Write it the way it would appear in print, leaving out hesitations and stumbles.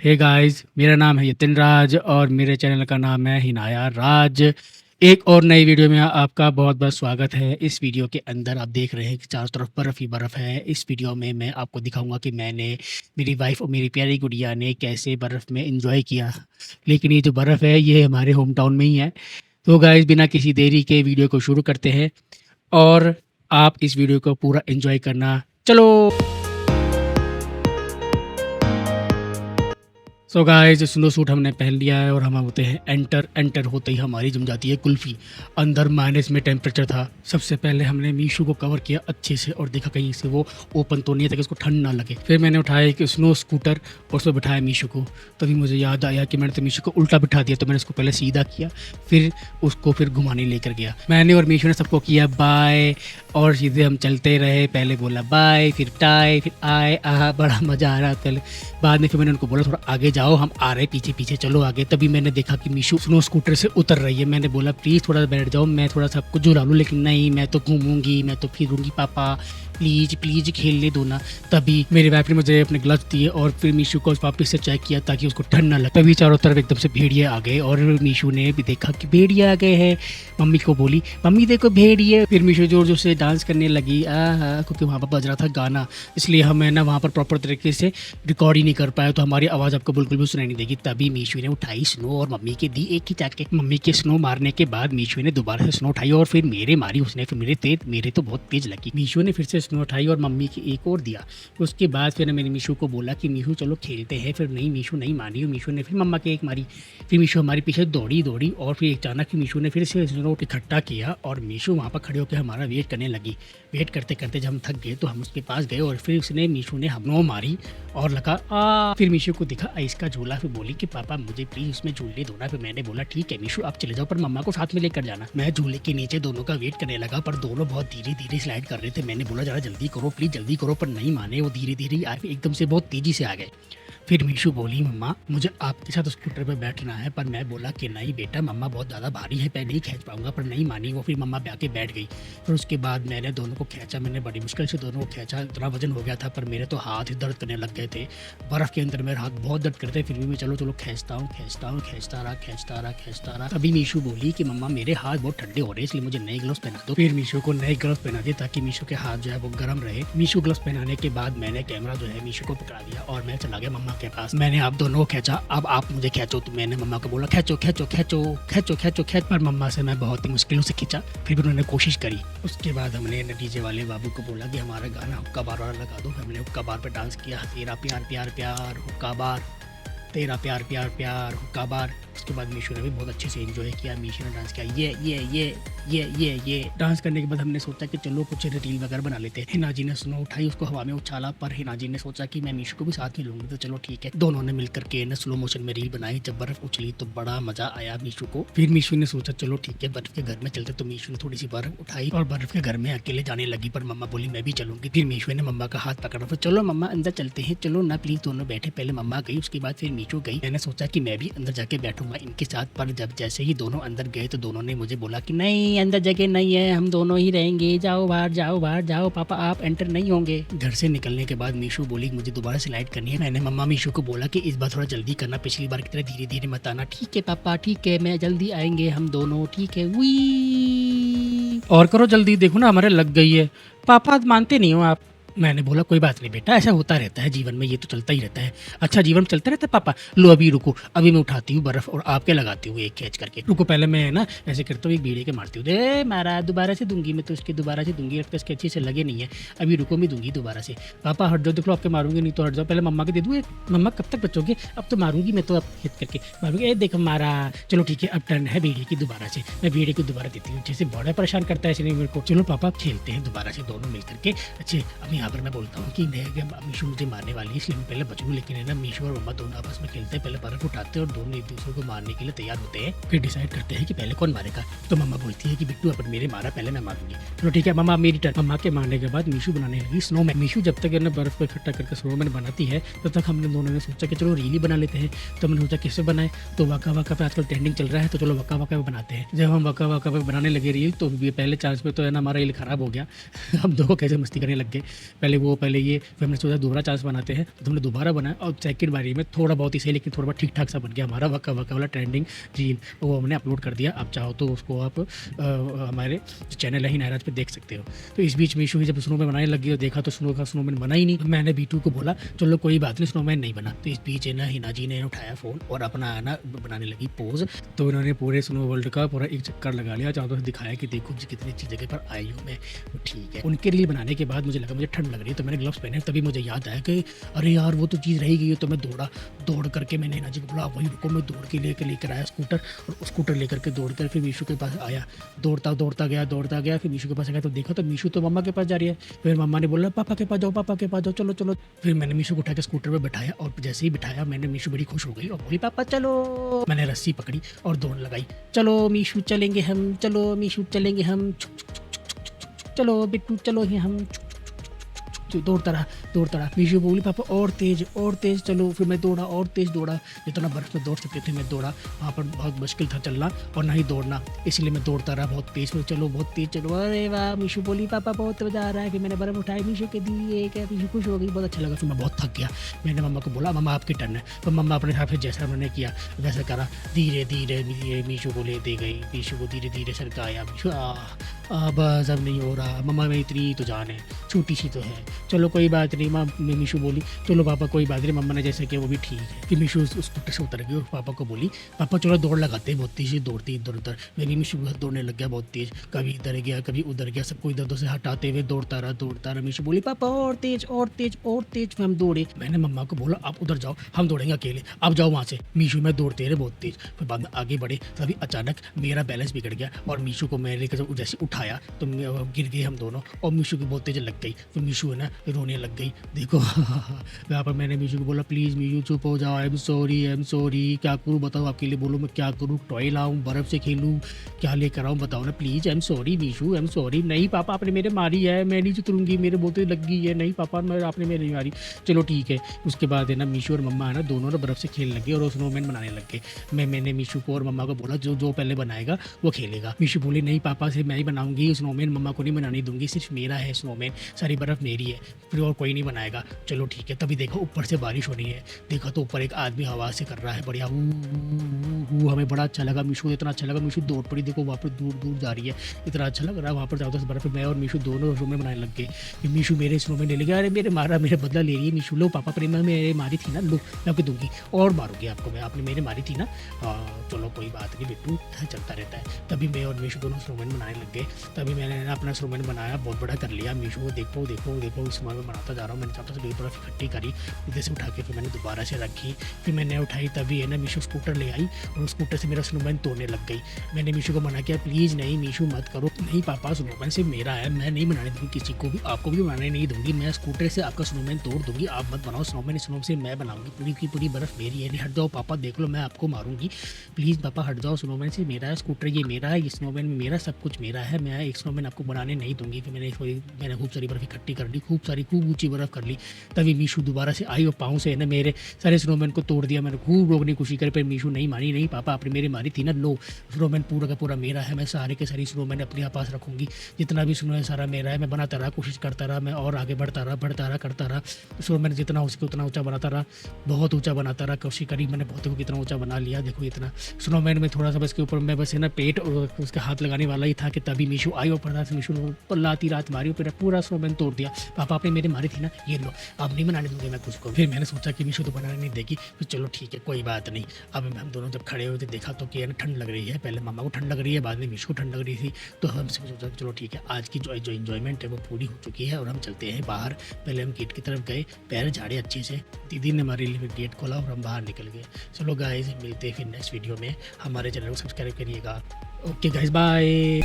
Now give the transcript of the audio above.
Hey guys, मेरा नाम है यतिन राज और मेरे चैनल का नाम है हिनाया राज। एक और नई वीडियो में आपका बहुत-बहुत स्वागत है। इस वीडियो के अंदर आप देख रहे हैं कि चारों तरफ बर्फ़ ही बर्फ़ है। इस वीडियो में मैं आपको दिखाऊँगा कि मैंने, मेरी वाइफ़ और मेरी प्यारी गुड़िया ने कैसे बर्फ़ में एन्जॉय किया। लेकिन ये जो बर्फ़ है ये हमारे होम टाउन में ही है। तो गाइस बिना किसी देरी के वीडियो को शुरू करते हैं और आप इस वीडियो को पूरा एन्जॉय करना। चलो! सो गाइस स्नो सूट हमने पहन लिया है और हम होते हैं एंटर होते ही हमारी जम जाती है कुल्फ़ी। अंदर माइनस में टेम्परेचर था। सबसे पहले हमने मीशू को कवर किया अच्छे से और देखा कहीं से वो ओपन तो नहीं है ताकि उसको ठंड ना लगे। फिर मैंने उठाया एक स्नो स्कूटर और उसमें बिठाया मीशू को। तभी मुझे याद आया कि मैंने तो मीशू को उल्टा बिठा दिया, तो मैंने उसको पहले सीधा किया, फिर उसको घुमाने लेकर गया। मैंने और मीशू ने सबको किया बाय और सीधे हम चलते रहे। पहले बोला बाय, फिर टाई, फिर आए, आहा बड़ा मज़ा आ रहा था। बाद में फिर मैंने उनको बोला थोड़ा आगे जाओ, हम आ रहे पीछे चलो आगे। तभी मैंने देखा कि मीशू स्नो स्कूटर से उतर रही है। मैंने बोला प्लीज़ थोड़ा बैठ जाओ, मैं थोड़ा सा आपको झुला लूँ, लेकिन नहीं मैं तो घूमूंगी, मैं तो फिरूंगी पापा, प्लीज़ खेलने दो ना। तभी मेरी वाइफ ने मुझे अपने ग्लव्स दिए और फिर मीशू को वापस से चेक किया ताकि उसको ठंड ना लगे। तभी चारों तरफ एकदम से भेड़िए आ गए और मीशू ने भी देखा कि भेड़िए आ गए हैं। मम्मी को बोली मम्मी देखो भेड़िए। फिर मीशू जोर जोर से डांस करने लगी, क्योंकि वहाँ पर बज रहा था गाना, इसलिए हम है ना वहाँ पर प्रॉपर तरीके से रिकॉर्ड ही नहीं कर पाए, तो हमारी आवाज़ आपको बिल्कुल भी सुनाई नहीं देगी। तभी मीशू ने उठाई स्नो और मम्मी के दी एक खिंचा के। मम्मी के स्नो मारने के बाद मीशू ने दोबारा से स्नो उठाई और फिर मेरे मारी उसने, फिर मेरे तो बहुत तेज लगी। मीशू ने फिर से स्नो उठाई और मम्मी की एक और दिया। उसके बाद फिर मैंने मीशू को बोला कि मीशू चलो खेलते हैं, फिर नहीं मीशू नहीं मानी, मीशू ने फिर मम्मा के एक मारी। फिर मीशू हमारे पीछे दौड़ी और फिर अचानक मीशू ने फिर से स्नो इकट्ठा किया और मीशू वहाँ पर खड़े होकर हमारा वेट करने लगी। वेट करते करते जब हम थक गए तो हम उसके पास गए और फिर उसने मीशू ने हमनो मारी और लगा फिर मीशू को दिखा आइस का झूला। फिर बोली कि पापा मुझे प्लीज़ उसमें झूलने दो ना। फिर मैंने बोला ठीक है मीशू आप चले जाओ, पर मम्मा को साथ में लेकर जाना। मैं झूले के नीचे दोनों का वेट करने लगा, पर दोनों बहुत धीरे धीरे स्लाइड कर रहे थे। मैंने बोला ज़रा जल्दी करो प्लीज़ जल्दी करो, पर नहीं माने, वो धीरे धीरे एकदम से बहुत तेज़ी से आ गए। फिर मीशू बोली मम्मा मुझे आपके साथ स्कूटर पर बैठना है, पर मैं बोला कि नहीं बेटा मम्मा बहुत ज़्यादा भारी है, मैं नहीं खींच पाऊंगा, पर नहीं मानी वो। फिर मम्मा आके बैठ गई। फिर उसके बाद मैंने दोनों को खींचा, मैंने बड़ी मुश्किल से दोनों को खींचा, इतना वजन हो गया था, पर मेरे तो हाथ ही दर्द करने लग गए थे। बर्फ़ के अंदर मेरे हाथ बहुत दर्द करते, फिर भी मैं चलो खींचता रहा। तभी मीशू बोली कि मम्मा मेरे हाथ बहुत ठंडे हो रहे हैं, इसलिए मुझे नए ग्लव्स पहना दो। फिर मीशू को नए ग्लव्स पहना दिए ताकि मीशू के हाथ जो है वो गर्म रहे। मीशू ग्लव्स पहनाने के बाद मैंने कैमरा जो है मीशू को पकड़ा दिया और मैं चला गया मम्मा के पास। मैंने आप दोनों को खींचा, अब आप मुझे खींचो। तो मैंने मम्मा को बोला खींचो, पर मम्मा से मैं बहुत ही मुश्किलों से खींचा। फिर भी उन्होंने कोशिश करी। उसके बाद हमने डीजे वाले बाबू को बोला कि हमारा गाना हुक्का बार वाला लगा दो। हमने हुक्का बार पे डांस किया, तेरा प्यार प्यार प्यार हुक्का बार, तेरा प्यार प्यार प्यार हुक्का बार। उसके बाद मीशू ने भी बहुत अच्छे से एंजॉय किया। मीशू ने डांस किया ये डांस करने के बाद हमने सोचा कि चलो कुछ रील वगैरह बना लेते हैं। हिना जी ने स्नो उठाई, उसको हवा में उछाला, पर हिना जी ने सोचा कि मैं मीशू को भी साथ में लूंगी, तो चलो ठीक है। दोनों ने मिलकर के स्लो मोशन में रील बनाई। जब बर्फ उछली तो बड़ा मजा आया मीशू को। फिर मीशू ने सोचा चलो ठीक है बर्फ के घर में चलते, तो मीशू ने थोड़ी सी बर्फ उठाई और बर्फ के घर में अकेले जाने लगी, पर मम्मा बोली मैं भी चलूंगी। फिर मीशू ने मम्मा का हाथ पकड़ा, फिर चलो मम्मा अंदर चलते हैं, चलो ना प्लीज। दोनों बैठे, पहले मम्मा गई, उसके बाद फिर मीशू गई। मैंने सोचा कि मैं भी अंदर जाके बैठूंगा इनके साथ, पर जब जैसे ही दोनों अंदर गए तो दोनों ने मुझे बोला कि नहीं अंदर जगह नहीं है, हम दोनों ही रहेंगे, जाओ बाहर जाओ पापा, आप एंटर नहीं होंगे। घर से निकलने के बाद मीशू बोली मुझे दोबारा स्लाइड करनी है। मैंने मम्मा मीशू को बोला कि इस बार थोड़ा जल्दी करना, पिछली बार की तरह धीरे धीरे मत आना। ठीक है पापा ठीक है, मैं जल्दी आएंगे हम दोनों, ठीक है। वी और करो जल्दी, देखो ना हमारे लग गई है। पापा मानते नहीं हो आप। मैंने बोला कोई बात नहीं बेटा, ऐसा होता रहता है जीवन में, ये तो चलता ही रहता है। अच्छा जीवन में चलता रहता है पापा। लो अभी रुको, अभी मैं उठाती हूँ बर्फ और आपके लगाती हूँ एक खींच करके। रुको पहले मैं ना ऐसे करता हूँ, एक बीड़े के मारती हूँ, दे मारा, दोबारा से दूंगी मैं तो इसके, दोबारा से दूंगी, लगता है इसके अच्छे से लगे नहीं है। अभी रुको मैं दूंगी दोबारा से। पापा हट जाओ, देख लो आपके मारूंगी नहीं तो हट जाओ, पहले मम्मा के दे दूँ। मम्मा कब तक बचोगे, अब तो मारूंगी मैं तो, अब खींच करके मारूंगी। देखो मारा, चलो ठीक है अब टर्न है बीड़े की दोबारा से। मैं बीड़े को दोबारा देती हूँ, जैसे बड़ा परेशान करता है इसलिए मेरे को। चलो पापा खेलते हैं दोबारा से दोनों मिल करके। अच्छे अब यहाँ पर मैं बोलता हूँ कि मीशू मुझे मारने वाली है, इसलिए मैं पहले बच लूँ, लेकिन है ना मीशू और मम्मा दोनों आपस में खेलते हैं, पहले बर्फ उठाते हैं और दोनों एक दूसरे को मारने के लिए तैयार होते हैं। फिर डिसाइड करते हैं कि पहले कौन मारेगा। तो मम्मा बोलती है कि बिट्टू अपन मेरे मारा, पहले मैं मारूंगी। चलो ठीक है मम्मा मेरी टर्न। मम्मा के मारने के बाद मीशू बनाने लगी स्नोमैन। मीशू जब तक है ना बर्फ को इकट्ठा करके स्नोमैन बनाती है, तब तक हमने दोनों ने सोचा कि चलो रील ही बना लेते हैं। तो मैंने सोचा कैसे बनाए, तो वक्का वक्का पे आजकल ट्रेंडिंग चल रहा है, तो चलो वक्का वक्का पे बनाते हैं। जब हम वक्का वक्का पे बनाने लगे रील, तो पहले चांस पे तो है ना हमारा रील खराब हो गया। हम दो कैसे मस्ती करने लग गए। पहले ये, फिर हमने सोचा दोबारा चांस बनाते हैं, तो हमने दोबारा बनाया और सेकंड बारी में थोड़ा बहुत ही सही लेकिन थोड़ा बहुत ठीक ठाक सा बन गया हमारा वक्का वक्का वाला ट्रेंडिंग रील, वो हमने अपलोड कर दिया। आप चाहो तो उसको आप हमारे चैनल है ही नायराज पे देख सकते हो। तो इस बीच मीशू ही जब स्नोमैन बनाने लग गई और देखा तो स्नोमैन बना ही नहीं, तो मैंने बीटू को बोला चलो कोई बात नहीं स्नोमैन नहीं बना। तो इस बीच है ना हिना जी ने उठाया फ़ोन और अपना है ना बनाने लगी पोज। तो इन्होंने पूरे स्नो वर्ल्ड का पूरा एक चक्कर लगा लिया, चारों तरफ दिखाया कि देखो जी कितनी अच्छी जगह पर आई हूँ मैं। तो ठीक है, उनके रील बनाने के बाद मुझे लगा मुझे ठंड लग रही है, तो मैंने ग्लव्स पहने। तभी मुझे याद आया कि अरे यार वो तो चीज़ रही गई है। तो मैं दौड़ करके मैंने हिना जी को बोला वही रुको, मैं दौड़ के लेकर आया स्कूटर, और स्कूटर लेकर के दौड़ कर फिर मीशू के पास आया। दौड़ता गया फिर मीशू के पास गया तो देखा तो मीशू तो मम्मा के पास जा रही है। फिर मम्मा ने बोला पापा के पास जाओ चलो। फिर मैंने मीशू को उठा के स्कूटर पर बैठाया और जैसे ही बिठाया मैंने मीशू बड़ी खुश हो गई और बोली पापा चलो। मैंने रस्सी पकड़ी और दौड़ लगाई, चलो मीशू चलेंगे हम, चलो बिट्टू चलो ही हम। दौड़ता रहा। मीशू बोली पापा और तेज चलो। फिर मैं दौड़ा और तेज दौड़ा, जितना बर्फ में दौड़ सकते थे मैं दौड़ा। वहाँ पर बहुत मुश्किल था चलना और ना ही दौड़ना, इसलिए मैं दौड़ता रहा बहुत तेज चलो। अरे वाह, मीशू बोली पापा बहुत मज़ा आ रहा है। कि मैंने बर्फ उठाई मीशू के दिए, क्या मीशू खुश हो गई, बहुत अच्छा लगा। फिर मैं बहुत थक गया, मैंने मम्मा को बोला मम्मा आपकी टर्न है। तो मम्मा अपने हिसाब से जैसा उन्होंने किया वैसा करा, धीरे मीशू को ले दे गई, मीशू को धीरे सरकाया। मीशू बस अब नहीं हो रहा मम्मा, में इतनी तो जान है, छोटी सी तो है, चलो कोई बात नहीं। माँ मीशू बोली चलो पापा कोई बात नहीं, मम्मा ने जैसे किया वो भी ठीक है। फिर मीशू उस स्कूटर से उतर गई और पापा को बोली पापा चलो दौड़ लगाते हैं, बहुत तेज़ दौड़ती इधर उधर। मैं भी मीशू दौड़ने लग गया बहुत तेज़, कभी इधर गया कभी उधर गया, सबको इधर उधर से हटाते हुए दौड़ता रहा। मीशू बोली पापा और तेज। फिर हम दौड़े, मैंने मम्मा को बोला आप उधर जाओ, हम दौड़ेंगे अकेले, आप जाओ वहाँ से। मीशू में दौड़ते रहे बहुत तेज़, फिर बाद में आगे बढ़े, तभी अचानक मेरा बैलेंस बिगड़ गया और मीशू को मैंने जैसे उठाया तो गिर गए हम दोनों और मीशू की बहुत तेज लग गई। फिर मीशू है ना रोने लग गई, देखो। यहाँ पर मैंने मीशू को बोला प्लीज़ मीशू चुप हो जाओ, आई एम सॉरी, क्या करूँ बताओ, आपके लिए बोलो मैं क्या करूँ, टॉय लाऊँ, बर्फ़ से खेलूँ, क्या लेकर आऊँ बताओ ना please. I am sorry मीशू, I am sorry. नहीं पापा आपने मेरे मारी है, मैं नहीं उतरूँगी, मेरे बहुत तेज लग गई है। नहीं पापा आपने मेरे नहीं मारी, चलो ठीक है। उसके बाद है ना मीशू और मम्मा है ना दोनों ना बर्फ़ से खेलने लगे और स्नोमैन बनाने लग गए। मैंने मीशू को और मम्मा को बोला जो पहले बनाएगा वो खेलेगा। मीशू बोली नहीं पापा से मैं ही बनाऊंगी स्नोमैन, मम्मा को नहीं बनाने दूंगी, सिर्फ मेरा है स्नोमैन, सारी बर्फ़ मेरी है, फिर और कोई नहीं बनाएगा। चलो ठीक है। तभी देखो ऊपर से बारिश हो रही है, देखा तो ऊपर एक आदमी हवा से कर रहा है बढ़िया, हमें बड़ा अच्छा लगा। मीशू को इतना अच्छा लगा, मीशू दौड़ पड़ी, देखो वहाँ पर दूर जा रही है, इतना अच्छा लग रहा है। वहाँ पर ज़्यादा बर्फ़, मैं और मीशू दोनों स्नोमैन बनाने लग गए। मीशू मेरे स्नोमैन ले गया, अरे मेरे बदला ले रही है मीशू, लो पापा प्रेम मेरे मारी थी ना, लो मैं आपको दूंगी और मारूंगी आपको, मैं आपने मेरे मारी थी ना। चलो कोई बात नहीं बिट्टू, चलता रहता है। तभी मैं और मीशू दोनों स्नोमैन बनाने लग गए। तभी मैंने अपना स्नोमैन बनाया, बहुत बड़ा कर लिया। मीशू को देखो स्नोमैन बनाता जा रहा हूँ। मैंने चाहता था बर्फ़ इकट्ठी करी, इधर से उठा के फिर मैंने दोबारा से रखी, फिर मैंने उठाई। तभी है ना मीशू स्कूटर ले आई और स्कूटर से मेरा स्नोमैन तोड़ने लग गई। मैंने मीशू को मना किया प्लीज़ नहीं मीशू मत करो। नहीं पापा स्नोमैन सिर्फ मेरा है, मैं नहीं बनाने दूँगी किसी को भी, आपको भी बनाने नहीं दूँगी। मैं स्कूटर से आपका स्नोमैन तोड़ दूँगी, आप मत बनाओ स्नोमैन से मैं बनाऊँगी, पूरी की पूरी बर्फ़ मेरी है। नहीं हट जाओ पापा, देख लो मैं आपको मारूँगी, प्लीज़ पापा हट जाओ। स्नोमैन से मेरा है, स्कूटर ये मेरा है, ये स्नोमैन मेरा, सब कुछ मेरा है, मैं एक स्नोमैन आपको बनाने नहीं दूँगी। फिर मैंने खूब सारी बर्फ़ इकट्ठी कर ली, खूब ऊँची बर्फ़ कर ली। तभी मीशू दोबारा से आई और पाँव से है ना मेरे सारे स्नोमैन को तोड़ दिया। मैंने खूब रोकने की कोशिश करी पर मीशू नहीं मानी, नहीं पापा आपने मेरे मारी थी ना, लो स्नोमैन पूरा का पूरा मेरा है, मैं सारे के सारी स्नोमैन अपने पास रखूँगी, जितना भी स्नो है सारा मेरा है। मैं बनाता रहा, कोशिश करता रहा, मैं और आगे बढ़ता रहा। स्नोमैन जितना हो सके उतना ऊँचा बनाता रहा, बहुत ऊँचा बनाता रहा, कोशिश करी मैंने बहुत कितना ऊँचा बना लिया। देखो इतना स्नोमैन में थोड़ा सा बस के ऊपर मैं बस है ना पेट और उसके हाथ लगाने वाला ही था कि तभी मीशू आई और पड़ा से मीशू ने लाती रात मारी और पूरा स्नोमैन तोड़ दिया। पापा आपने मेरे मारी थी ना, ये लो अब नहीं बनाने दूंगी मैं कुछ को। फिर मैंने सोचा कि मीशू तो बनाने नहीं देगी, फिर चलो ठीक है कोई बात नहीं। अब हम दोनों जब खड़े हुए थे देखा तो कि ठंड लग रही है, पहले मामा को ठंड लग रही है, बाद में मीशू को ठंड लग रही थी। तो हम सोचा चलो ठीक है आज की जो इन्जॉयमेंट है वो पूरी हो चुकी है और हम चलते हैं बाहर। पहले हम गेट की तरफ गए, पैर झाड़े अच्छे से, दीदी ने हमारे लिए गेट खोला और हम बाहर निकल गए। चलो गाइस मिलते हैं फिर नेक्स्ट वीडियो में, हमारे चैनल को सब्सक्राइब करिएगा। Okay guys bye.